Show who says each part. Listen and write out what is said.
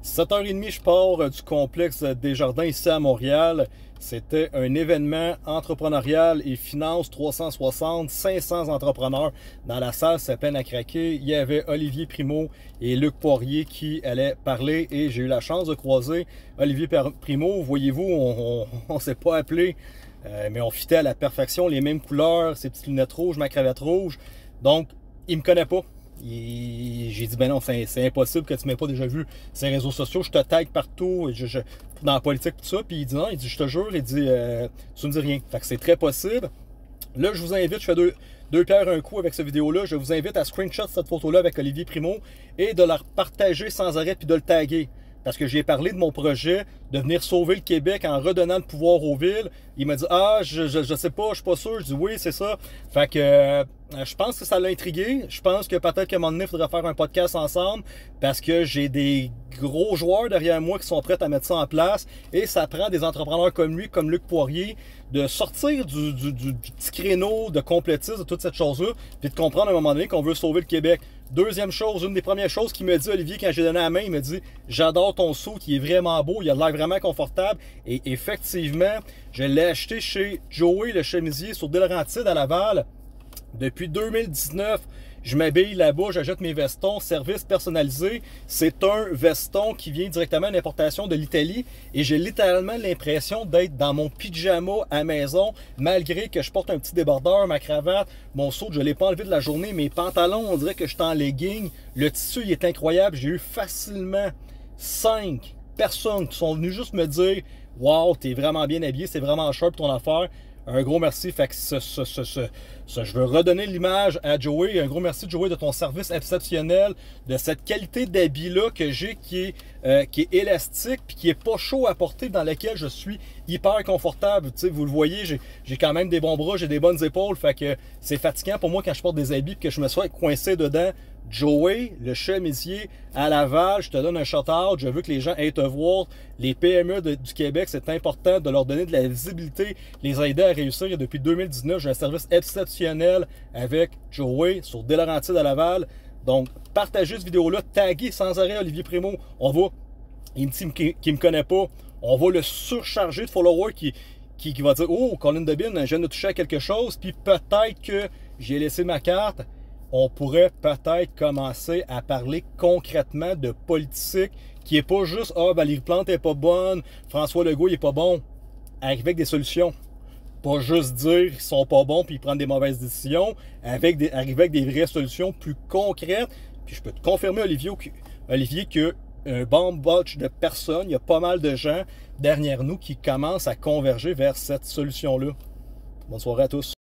Speaker 1: 7h30, je pars du complexe Desjardins ici à Montréal. C'était un événement entrepreneurial et finance 360, 500 entrepreneurs dans la salle, c'est peine à craquer. Il y avait Olivier Primo et Luc Poirier qui allaient parler et j'ai eu la chance de croiser Olivier Primo. Voyez-vous, on s'est pas appelé, mais on fitait à la perfection, les mêmes couleurs, ses petites lunettes rouges, ma cravate rouge. Donc, il me connaît pas. J'ai dit, ben non, c'est impossible que tu m'aies pas déjà vu ces réseaux sociaux. Je te tag partout, dans la politique, tout ça. Puis il dit non, il dit, je te jure, il dit, tu me dis rien. Fait que c'est très possible. Là, je vous invite, je fais deux pierres un coup avec cette vidéo-là. Je vous invite à screenshot cette photo-là avec Olivier Primo et de la partager sans arrêt puis de le taguer. Parce que j'ai parlé de mon projet de venir sauver le Québec en redonnant le pouvoir aux villes. Il m'a dit, ah, je sais pas, je suis pas sûr. Je dis, oui, c'est ça. Fait que je pense que ça l'a intrigué. Je pense que peut-être qu'à un moment donné, il faudrait faire un podcast ensemble parce que j'ai des gros joueurs derrière moi qui sont prêts à mettre ça en place. Et ça prend des entrepreneurs comme lui, comme Luc Poirier, de sortir du petit créneau de complétisme, de toute cette chose-là, puis de comprendre à un moment donné qu'on veut sauver le Québec. Deuxième chose, une des premières choses qu'il m'a dit, Olivier, quand j'ai donné la main, il m'a dit « J'adore ton saut, qui est vraiment beau, il a l'air vraiment confortable. » Et effectivement, je l'ai acheté chez Joey, le chemisier, sur Des-Laurentides à Laval. Depuis 2019, je m'habille là-bas, j'achète mes vestons, service personnalisé. C'est un veston qui vient directement d'importation de l'Italie et j'ai littéralement l'impression d'être dans mon pyjama à maison, malgré que je porte un petit débardeur, ma cravate, mon saut, je ne l'ai pas enlevé de la journée, mes pantalons, on dirait que je suis en legging. Le tissu, il est incroyable. J'ai eu facilement 5 personnes qui sont venues juste me dire « Wow, t'es vraiment bien habillé, c'est vraiment sharp ton affaire. » Un gros merci. Fait que je veux redonner l'image à Joey. Un gros merci, Joey, de ton service exceptionnel, de cette qualité d'habit-là que j'ai qui est élastique puis qui est pas chaud à porter, dans lequel je suis hyper confortable. Tu sais, vous le voyez, j'ai quand même des bons bras, j'ai des bonnes épaules. Fait que c'est fatigant pour moi quand je porte des habits et que je me sois coincé dedans. Joey, le chemisier à Laval, je te donne un shout-out. Je veux que les gens aillent te voir. Les PME du Québec, c'est important de leur donner de la visibilité, les aider à réussir. Et depuis 2019, j'ai un service exceptionnel avec Joey sur Des-Laurentides à Laval. Donc, partagez cette vidéo-là, taguez sans arrêt Olivier Primo. On va, il me dit qu'il ne me connaît pas, on va le surcharger de followers qui va dire « Oh, Colin Debin, je viens de toucher à quelque chose. » Puis peut-être que j'ai laissé ma carte. On pourrait peut-être commencer à parler concrètement de politique qui n'est pas juste « Ah, Valérie Plante n'est pas bonne, François Legault n'est pas bon ». Arriver avec des solutions. Pas juste dire qu'ils sont pas bons puis ils prennent des mauvaises décisions. Arriver avec des vraies solutions plus concrètes. Puis je peux te confirmer, Olivier, que un bon batch de personnes, il y a pas mal de gens derrière nous qui commencent à converger vers cette solution-là. Bonne soirée à tous.